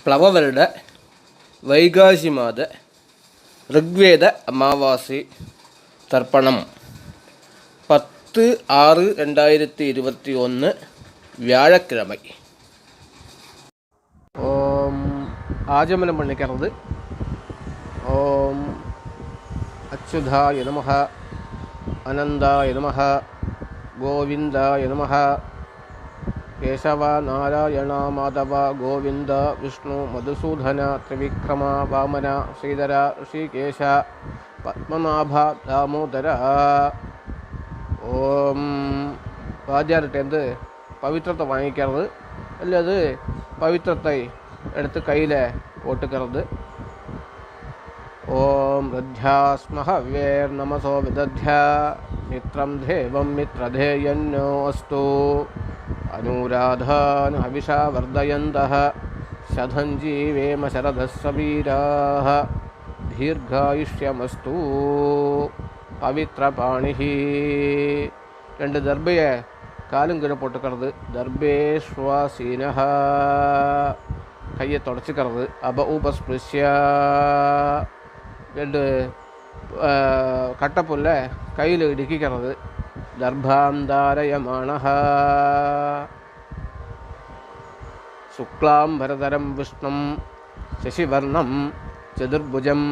പ്ലവവരുടെ വൈകാശിമാത ഋഗ്വേദ അമാവാസി തർപ്പണം 10/6/2021 വ്യാഴക്കിഴമ. ഓം ആചമനം പണിക്കരുത്. ഓം അച്യുതായ നമഃ, അനന്തായ നമഃ, ഗോവിന്ദായ നമഃ. കേശവ നാരായണ മാധവ ഗോവിന്ദ വിഷ്ണു മധുസൂദന ത്രിവിക്രമ വാമന ശ്രീധര ഋഷികേശ പത്മനാഭ ദാമോദര. ഓം വാദ്യാർട്ടേന്ത് പവിത്രത്തെ വാങ്ങിക്കരുത്, அல்லது பவித்திரத்தை எடுத்து கையில் போட்டுக்கிறது. ஓம் ரத்யாஸ்மஹவ்யேர் நமசோ விதத்யா மித்ரம் தேவம் மித்ரதேயன்னோ அஸ்து அனுராதான் ஹவிஷா வர்தயந்தः சதம் ஜீவேம சரதஸ்ஸ வீராः தீர்காயுஷ்யமஸ்து. பவித்ரபாணிஹி. 2 தர்பையை காலும் கீழே போட்டுக்கிறது. தர்பேஸ்வாசீனஹ. கையை தொடச்சிக்கிறது. அப உபஸ்பிருஷ்ய. 2 கட்டப்புல்ல கையில் இடுக்கிக்கிறது. தர்பாந்தாரயமானஹ. சுக்லாம்பரதரம் விஷ்ணும் சசிவர்ணம் சதுர்புஜம்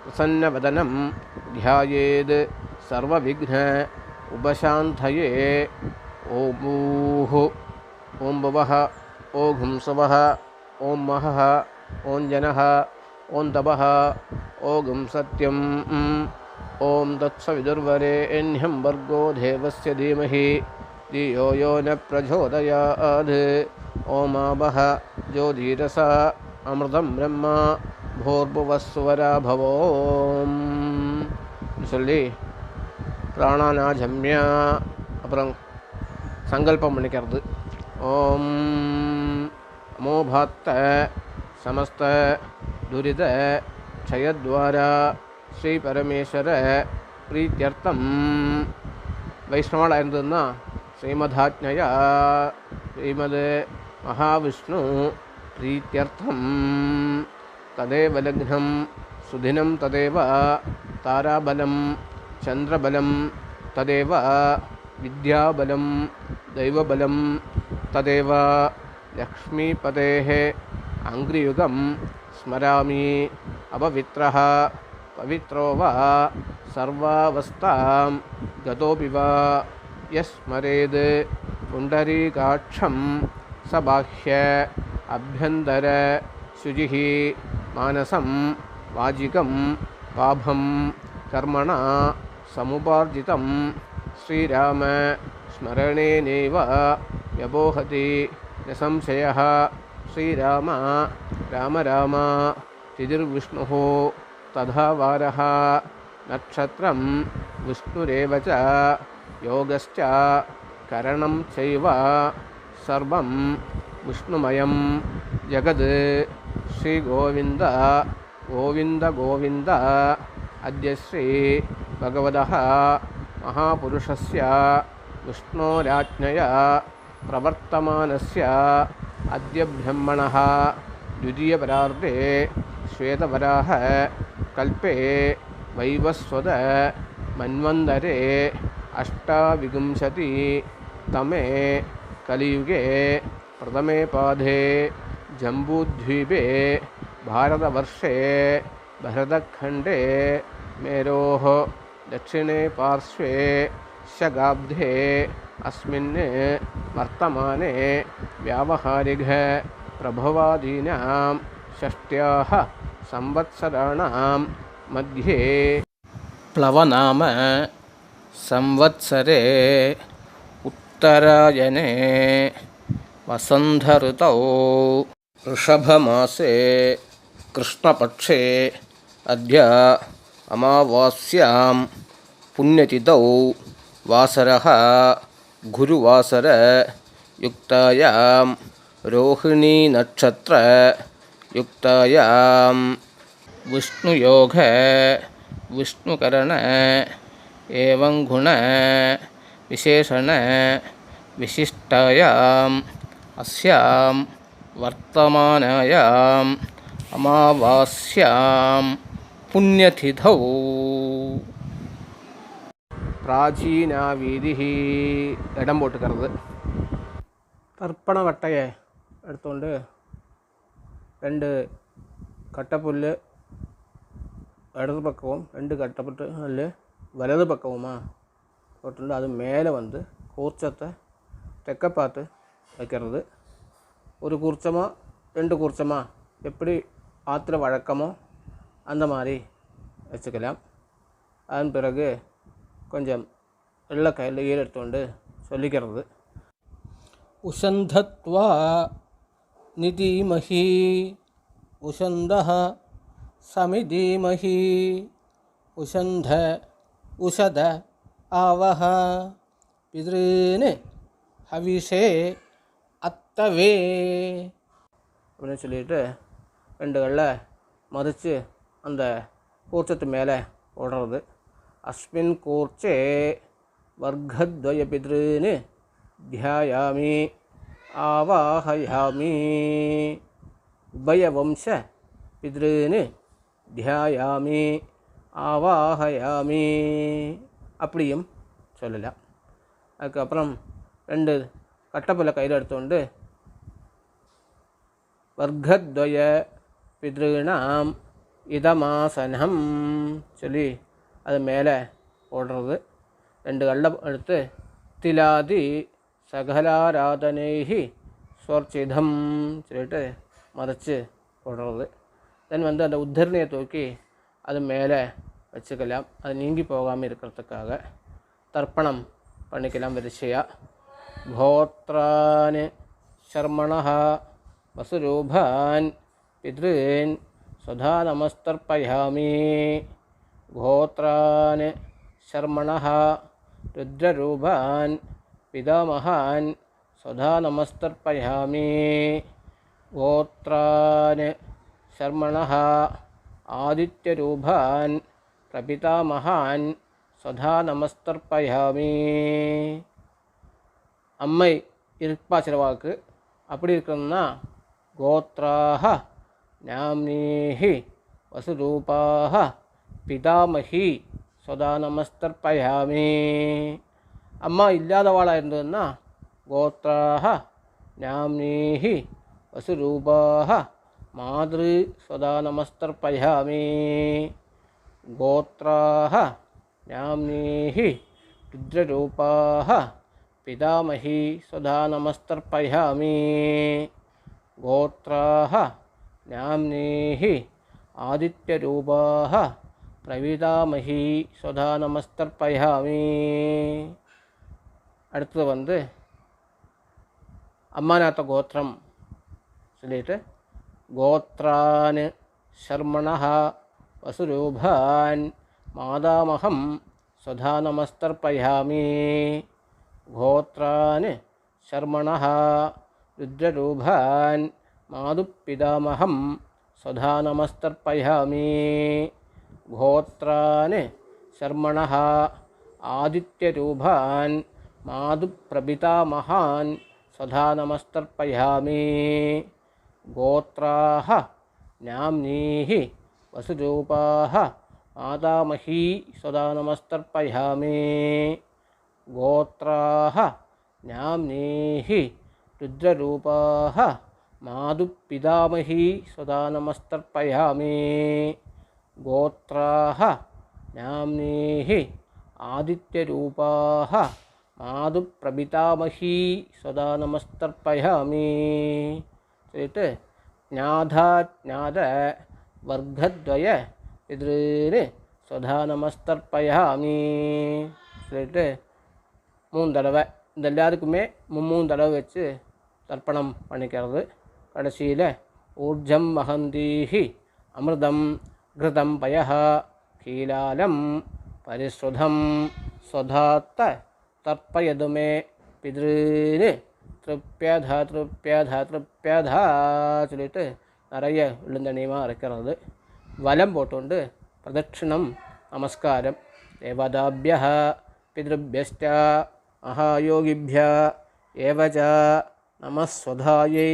பிரசன்னவதனம் த்யாயேத் சர்வவிக்ன உபசாந்தயே. ஓம் பூः, ஓம் பவः, ஓம் சவः, ஓம் மஹः, ஓம் ஜனः, ஓம் தபः, ஓம் சத்யம். ஓம் தத்சவிதுர்வரேண்யம் வர்கோ தேவஸ்ய தீமஹி धियो यो न प्रचोदयात्. ஓம் ஆபः ஜோதிரசா அமிர்தம் பிரம்மா भूर्भुवस्सुवरा भवोம் சொல்லி பிராணானாஜம்யா அப்புறம் சங்கல்பம் பண்ணிக்கிறது. ஓம் அமோபாத்த சமஸ்த துரித க்ஷயத்வாரா ஸ்ரீ பரமேஸ்வர பிரீத்தியர்த்தம். வைஷ்ணவாளாக இருந்ததுன்னா ஸ்ரீமதாஜ்ஞயா ஸ்ரீமத் மகாவிஷ்ணு பிரீத்தியர்த்தம் ததேவ லக்னம் சுதினம் ததேவ தாராபலம் சந்திரபலம் ததேவ வித்யாபலம் தெய்வபலம் ததேவ லக்ஷ்மீபதேः அங்கிரியுகம் ஸ்மராமி. அபவித்ரः பவித்ரோ வா சர்வாவஸ்தாம் கதோபி வா யஸ்மரேத் புண்டரீகாட்சம் சபாஹ்ய அப்யந்தர சுஜிः மானசம் வாஜிகம் பாபம் கர்மணா சமுபார்ஜிதம் ஸ்ரீராம ஸ்மரணேனேவ யபோஹதி ந சம்சயः. ஸ்ரீராம ராம ராம திதிர்விஷ்ணுः ததா வாரः நக்ஷத்ரம் விஷ்ணுரேவ ச யோகஸ்ச கரணம் சைவ சர்வம் விஷ்ணுமயம் ஜகத். ஸ்ரீ கோவிந்த கோவிந்த கோவிந்த. அத்ய ஸ்ரீ பகவதः மகாபுருஷஸ்ய விஷ்ணோராஜ்ஞயா பிரவர்த்தமானஸ்ய அத்ய பிரம்மணः द्वितीयपरार्धे श्वेतवराह कल्पे वैवस्वत मन्वन्तरे अष्टाविंशतितमे कलियुगे प्रथमे पादे जम्बूद्वीपे भारतवर्षे भरतखण्डे मेरोः दक्षिणे पार्श्वे शगाब्धे अस्मिन् वर्तमाने व्यावहारिक प्रभवादीनां षष्ट्याः संवत्सराणां मध्ये प्लवनाम संवत्सरे उत्तरायणे वसन्त ऋतौ ऋषभमासे कृष्णपक्षे अद्य अमावास्यां पुण्यतिथौ वासरः गुरुवासर युक्तायां रोहिणी नक्षत्र युक्तायां विष्णुयोग विष्णुकरण एवं गुण विशेषण विशिष्टायाम् अस्यां വർത്തമാനായാം അമാവാസ്യാം പുണ്യതിഥൗ പ്രാചീനാവീതി ഇടം പോട്ടുക്കരുത്. തർപ്പണ വട്ടയെ എടുത്തുകൊണ്ട് 2 കട്ടപ്പുല്ല് ഇടത് പക്കവും 2 കട്ടപ്പുല്ല് വലത് പക്കവുമാ போட்டு அது மேலே வந்து கூர்ச்சத்தை தெற்க பார்த்து வைக்கிறது. ஒரு கூர்ச்சமா 2 கூர்ச்சமா எப்படி ஆற்றுல வழக்கமோ அந்த மாதிரி வச்சுக்கலாம். அதன் பிறகு கொஞ்சம் வெள்ளை கையில் எடுத்துக்கொண்டு சொல்லிக்கிறது. உஷந்தத்வா நிதீமஹி உஷந்தஹ சமிதீமஹி உஷந்த உஷத ஆவஹ பித்ருன்னு ஹவிஷே அத்தவே அப்படின்னு சொல்லிட்டு 2 கல்லை மதித்து அந்த கூர்ச்சத்து மேலே போடுறது. அஸ்மின் கூர்ச்சே வர்க்கத்வய பித்ருன்னு தியாயாமி ஆவாஹயாமி உபயவம்ச பித்ருன்னு தியாயாமி ஆவாஹயாமி அப்படியும் சொல்லலாம். அதுக்கப்புறம் 2 கட்டப்பல்ல கையில் எடுத்துக்கொண்டு வர்க்கத்வய பித்ருணாம் இதமாசனம் சொல்லி அது மேலே போடுறது. 2 கல்லை எடுத்து திலாதி சகலாராதனைஹி ஸ்வர்ச்சிதம் சொல்லிட்டு மறைச்சு போடுறது. தென் வந்து அந்த உத்தரணியை தூக்கி அது மேலே வச்சுக்கலாம். அது நீங்கி போகாமல் இருக்கிறதுக்காக தர்ப்பணம் பண்ணிக்கலாம் வரிசையாக. கோத்ரான் சர்மணः வசுரூபான் பித்ருன் சுதா நமஸ்தர்ப்பயாமி கோத்ரான் சர்மணः ருத்ரரூபான் பிதாமகான் சுதா நமஸ்தர்ப்பயாமி கோத்ரான் சர்மணः ஆதித்யரூபான் பிரபிதாமகான் சுதா நமஸ்தர்ப்பயாமி. அம்மை இருப்பா சிலவாக்கு அப்படி இருக்கணும்னா கோத்ராஹ நாம்னீஹி வசுரூபாஹ பிதாமஹி சுதா நமஸ்தர்ப்பயாமி. அம்மா இல்லாதவாளாக இருந்ததுன்னா கோத்ராஹ நாம்னீஹி வசுரூபாஹ மாத்ரு சுதா நமஸ்தர்ப்பயாமி. கோத்ராஹ நாம்னீஹி ருத்ரரூபாஹ பிதாமஹி சுதா நமஸ்தர்ப்பயாமி. கோத்ராஹ நாம்னீஹி ஆதித்யரூபாஹ பிரவிதாமஹி சுதா நமஸ்தர்ப்பயாமி. அடுத்தது வந்து அம்மாநாத்த கோத்திரம் சொல்லிட்டு கோத்ரான் சர்மணः வசுரூபான் மாதாமகம் சுதா நமஸ்தர்ப்பயாமி. கோத்ரான் சர்மணः ருத்ரரூபான் மாதுப்பிதாமகம் சுதா நமஸ்தர்ப்பயாமி. கோத்ரான் சர்மணः ஆதித்யரூபான் மாதுப்பிரபிதாமகான் சுதா நமஸ்தர்ப்பயாமி. கோத்ராஹ நாம்னீஹி வசுரூபாஹ மாதாமஹி சுதா நமஸ்தர்ப்பயாமி. கோத்ராஹ நாம்னீஹி ருத்ரரூபாஹ மாதுப்பிதாமஹி சுதா நமஸ்தர்ப்பயாமி. கோத்ராஹ நாம்னீஹி ஆதித்யரூபாஹ மாதுப்பிரபிதாமஹி சுதா நமஸ்தர்ப்பயாமி. சொல்லிட்டு ஞாதாஜ்ஞாத வர்க்கத்வய பித்ருன்னு சுதா நமஸ்தர்ப்பயாமி சொல்லிட்டு 3 தடவை இந்த எல்லாருக்குமே 3 தடவை வச்சு தர்ப்பணம் பண்ணிக்கிறது. கடைசியில் ஊர்ஜம் மகந்தீஹி அமிர்தம் கிருதம் பயஹ கீலாலம் பரிஸ்ருதம் ஸ்வதாத்த தர்ப்பயதுமே பித்ருன்னு திருப்யதா திருப்யதா திருப்யதா சொல்லிட்டு நிறைய விழுந்தணியமாக இருக்கிறது. வலம் போட்டுண்டு பிரதட்சிணம் நமஸ்காரம். தேவதாபியः பித்ருभ्यश्च மகாயோகிभ्यः ஏவ ச நமஸ்வதாயை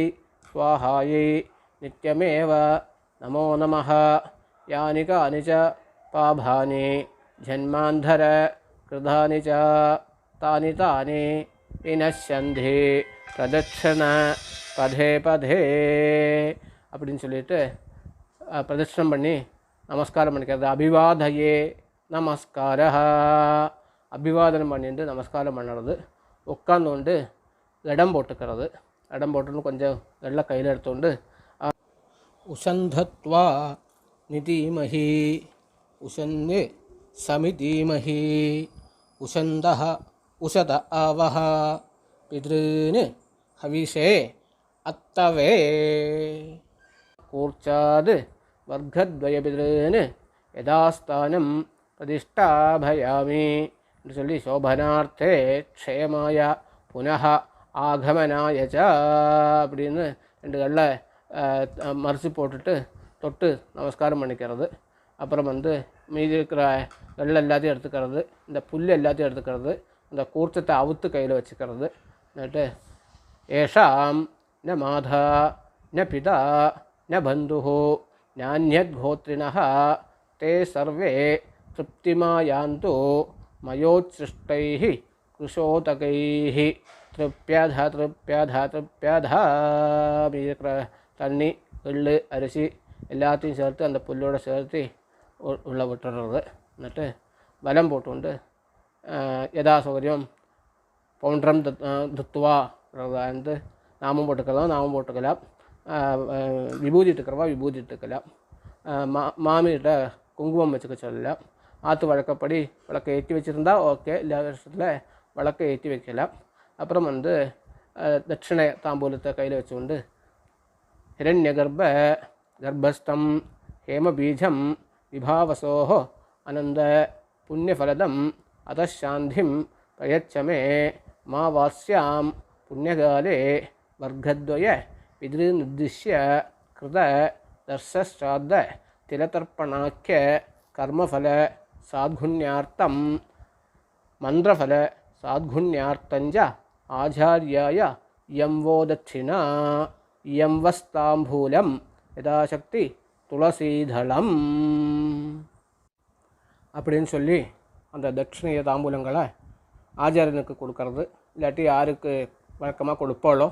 स्वाहायै नित्यमेव नमो नमः यानि कानि च पापानि जन्मान्धर कृतानि च तानि तानि विनश्यन्ति प्रदक्षिण पदे पदे அப்படின்னு சொல்லிட்டு பிரதட்சணம் பண்ணி நமஸ்காரம் பண்ணிக்கிறது. அபிவாதயே நமஸ்கார, அபிவாதனம் பண்ணிட்டு நமஸ்காரம் பண்ணுறது. உட்காந்துண்டு இடம் போட்டுக்கிறது. இடம் போட்டுன்னு கொஞ்சம் வெள்ளை கையில் எடுத்துകൊണ്ട് உஷந்தத்வா நிதீமஹி உஷன்னு சமிதீமஹி உஷந்தஹ உஷத ஆவஹ பித்ருன்னு ஹவிஷே அத்தவே கூர்ச்சாது வர்க்கத்வய பித்ருன்னு யதாஸ்தானம் பிரதிஷ்டாபயாமி என்று சொல்லி சோபனார்த்தே க்ஷேமாய புனः ஆகமனாய ச அப்படின்னு 2 கல்லை மரிச்சு போட்டுட்டு தொட்டு நமஸ்காரம் பண்ணிக்கிறது. அப்புறம் மீதி இருக்கிற வெள்ளை எல்லாத்தையும் எடுத்துக்கிறது, இந்த புல் எல்லாத்தையும் எடுத்துக்கிறது, இந்த கூர்ச்சத்தை அவுத்து கையில் வச்சுக்கிறது. എന്നിട്ട് ஏஷாம் ந மாதா ந பிதா ந பந்துः நான்யத்கோத்ரிணः ते सर्वे तृप्तिमायान्तु मयोत्सृष्टैः कृशोतकैः तृप्यध तृप्यध तृप्यध. தண்ணி எள்ளு அரிசி எல்லாத்தையும் சேர்த்து அந்த புல்லோடு சேர்த்து உள்ளே விட்டுறது. എന്നിട്ട് വലം போட்டுண்டு யதா சௌகரியம் பவுண்டரம் துத்துவா நாமம் போட்டுக்கலாம், நாமம் போட்டுக்கலாம், விபூதி இட்டுக்கிறவா விபூதி இட்டுக்கலாம், மாமிகிட்ட குங்குமம் வச்சுக்க சொல்லலாம். ஆற்று வழக்கப்படி விளக்கை ஏற்றி வச்சுருந்தா ஓகே, இல்லாத வருஷத்தில் விளக்கை ஏற்றி வைக்கலாம். அப்புறம் தட்சிணை தாம்பூலத்தை கையில் வச்சுக்கொண்டு हिरण्यगर्भ गर्भस्थं हेमबीजं विभावसोः अनन्द पुण्यफलदम् अतः शान्तिं प्रयच्छ मे मा वास्यां पुण्यकाले वर्गद्वय पितॄनुद्दिश्य कृत दर्शश्राद्ध तिलतर्पणाख्य कर्मफल साद्गुण्यार्थं मन्त्रफल साद्गुण्यार्थञ्च आचार्याय यं वो दक्षिणा इयं वस्ताम्बूलं यथाशक्ति துளசீதளம் அப்படின்னு சொல்லி அந்த தட்சிணைய தாம்பூலங்களை ஆச்சாரியனுக்கு கொடுக்கறது. இல்லாட்டி யாருக்கு வழக்கமாக கொடுப்பாளோ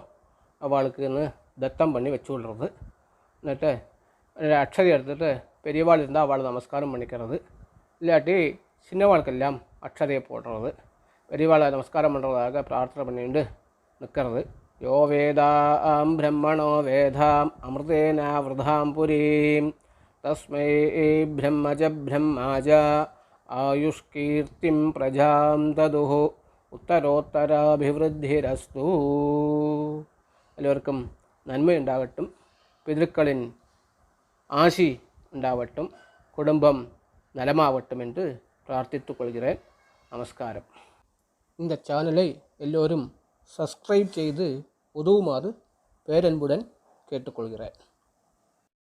அவளுக்குன்னு தத்தம் பண்ணி வச்சு விடுறது. എന്നിട്ട് அக்ஷதை எடுத்துகிட்டு பெரியவாள் இருந்தால் அவளை நமஸ்காரம் பண்ணிக்கிறது. இல்லாட்டி சின்னவாளுக்கெல்லாம் அக்ஷதையை போடுறது. பெரியவாளை நமஸ்காரம் பண்ணுறதாக பிரார்த்தனை பண்ணிட்டு நிற்கிறது. யோ வேதாம் பிரம்மணோ வேதாம் அமிர்தேன விரதாம் புரீம் தஸ்மை பிரம்மஜ பிரம்மாஜ ஆயுஷ்கீர்த்திம் பிரஜாம் ததுஹு உத்தரோத்தராபிவிருத்திரஸ்து. எல்லோருக்கும் நன்மை உண்டாகட்டும், பிதற்களின் ஆசி உண்டாகட்டும், குடும்பம் நலமாகட்டும் என்று பிரார்த்தித்துக் கொள்கிறேன். நமஸ்காரம். இந்த சேனலை எல்லோரும் சப்ஸ்கிரைப் செய்து உதவுமாறு பேரன்புடன் கேட்டுக்கொள்கிறேன்.